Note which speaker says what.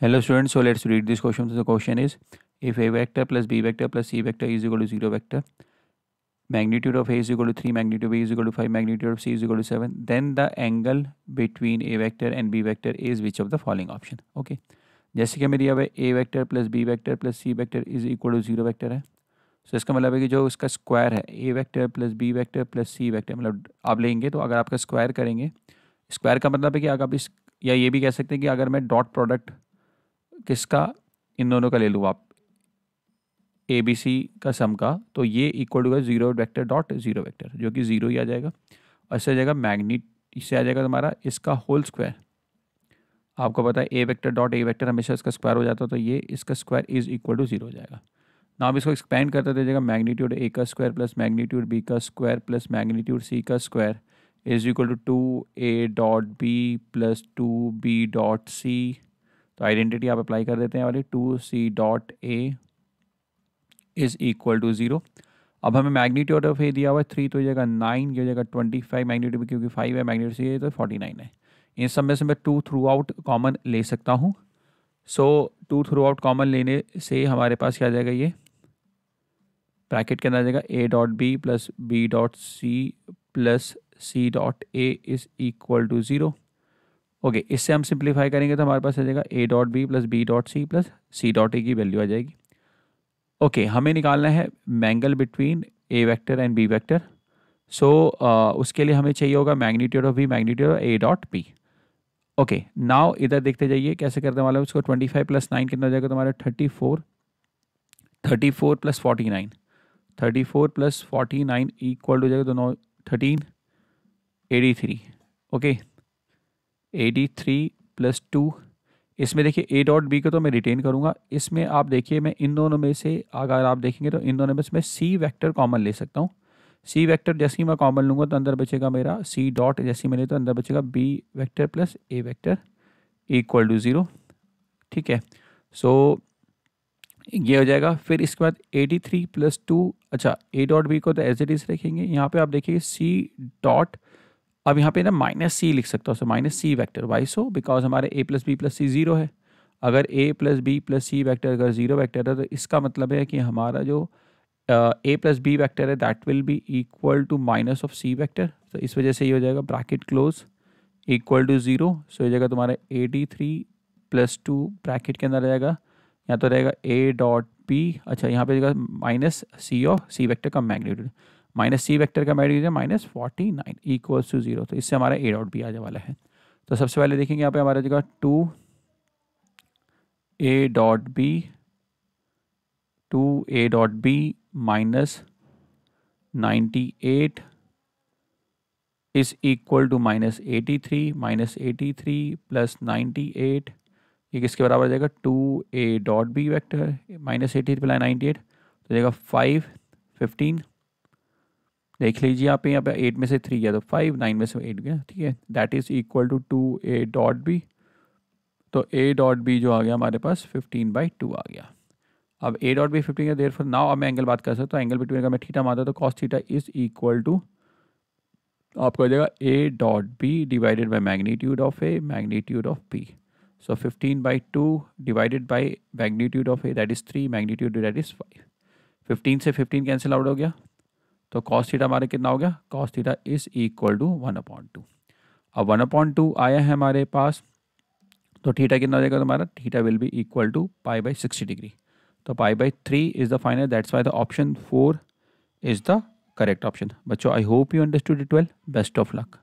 Speaker 1: Hello students, so let's read this question. So the question is, if a vector plus b vector plus c vector is equal to 0 vector, magnitude of a is equal to 3, magnitude of b is equal to 5, magnitude of c is equal to 7, then the angle between a vector and b vector is which of the following option? Okay, जैसे कि हमें दिया हुआ है a vector plus b vector plus c vector is equal to 0 vector है. So इसका मतलब है कि जो उसका स्क्वायर है a vector plus b vector plus c vector, मतलब आप लेंगे तो अगर आपका स्क्वायर करेंगे, स्क्वायर का मतलब है कि अगर आप इस, या ये भी कह सकते हैं कि अगर मैं डॉट प्रोडक्ट किसका, इन दोनों का ले लूँ आप, ए बी सी का सम का, तो ये equal to zero vector dot zero vector, जो कि जीरो ही आ जाएगा. और इससे आ जाएगा मैग्नीट, इससे आ जाएगा तुम्हारा इसका होल स्क्वायर. आपको पता है A vector dot A vector हमेशा इसका स्क्वायर हो जाता है, तो ये इसका square is equal to zero हो जाएगा. ना आप इसको एक्सपेंड करते दे जाएगा मैग्नीट्यूड ए का स्क्वायर प्लस मैग्नीट्यूड बी का स्क्वायर प्लस मैग्नीट्यूड सी का square is equal to 2a dot B plus 2b dot C. तो आइडेंटिटी आप अप्लाई कर देते हैं वाली 2c dot A is equal to 0. अब हमें मैग्नीट्यूड ऑफ ए दिया हुआ है 3, तो हो जाएगा 9, ये हो जाएगा 25, मैग्नीट्यूड क्योंकि 5 है, मैग्नीट्यूड सी है तो 49 है. इन सब में से मैं 2 थ्रू आउट कॉमन ले सकता हूँ. सो 2 थ्रू आउट कॉमन लेने से हमारे पास क्या आ जाएगा, ये ब्रैकेट के अंदर आ जाएगा a dot B plus B dot C plus C dot A is equal to 0. Okay, इससे हम सिंप्लीफाई करेंगे तो हमारे पास आ जाएगा a dot B plus B dot C plus C dot A की वैल्यू आ जाएगी. ओके, हमें निकालना है angle between A vector and B vector. So उसके लिए हमें चाहिए होगा magnitude of B, magnitude of A dot B. Okay, now इधर देखते जाइए कैसे करने वाला है उसको. 25 प्लस 9 कितना हो जाएगा तुम्हारा 34, 34 प्लस 49, 34 प्लस 49 इक्वल हो जाएगा दोनों 13, 83. Okay, 83 plus 2. इसमें देखिए ए डॉट बी को तो मैं रिटेन करूंगा. इसमें आप देखिए मैं इन दोनों में से अगर आप देखेंगे तो इन दोनों में से मैं सी वेक्टर कॉमन ले सकता हूँ. सी वेक्टर जैसे ही मैं कॉमन लूँगा तो अंदर बचेगा मेरा सी डॉट, जैसे मैंने तो अंदर बचेगा B vector plus A vector equal to 0. ठीक है, सो ये हो जाएगा. फिर इसके बाद 83 प्लस 2, अच्छा ए डॉट बी को तो एज इट इज रखेंगे. यहाँ पे आप देखिए सी डॉट, अब यहाँ पे ना माइनस सी लिख सकता हूँ, so minus C vector. Why so? Because हमारे A plus B plus C zero है. अगर A plus B plus C vector अगर जीरो वैक्टर है तो इसका मतलब है कि हमारा जो ए प्लस बी वैक्टर है that will be equal to minus of C vector. तो इस वजह से ये हो जाएगा bracket close equal to 0. So ये जाएगा तुम्हारा 83 प्लस 2 ब्रैकेट के अंदर रहेगा, यहाँ तो रहेगा ए डॉट बी. अच्छा, यहाँ पे जाएगा minus C of C vector का मैग्नीट्यूड, माइनस सी वेक्टर का मैग्नीट्यूड है माइनस 49 इक्वल्स टू 0. तो इससे हमारा ए डॉट बी आने वाला है. तो सबसे पहले देखेंगे यहाँ पे हमारा जगह 2 A dot B, 2 A dot B minus 98 is equal to minus 83, minus 83 plus 98 ये किसके बराबर आ जाएगा 2 A dot B vector minus 83 plus 98 तो जाएगा 5, 15. देख लीजिए आप यहाँ पे 8 में से 3 गया तो 5, 9 में से 8 गया. ठीक है, that is equal to 2 A dot B. तो ए डॉट बी जो आ गया हमारे पास 15/2 आ गया. अब ए डॉट बी 15 है, देयर फॉर नाउ अब मैं एंगल बात कर सकता हूँ. एंगल बिटवीन का मैं थीटा मानता तो cos theta is equal to आपको आ जाएगा A dot B divided by magnitude of A, magnitude of B. So 15/2 divided by magnitude of A that is 3, magnitude that is 5. 15 से 15 कैंसिल आउट हो गया तो कॉस थीटा हमारे कितना हो गया, cos theta is equal to 1/2. अब 1/2 आया है हमारे पास, तो थीटा कितना हो जाएगा तुम्हारा, theta will be equal to π/60 degree. तो π/3 is the final, that's why the option 4 is the correct option. बच्चों I hope you understood it well. Best of luck.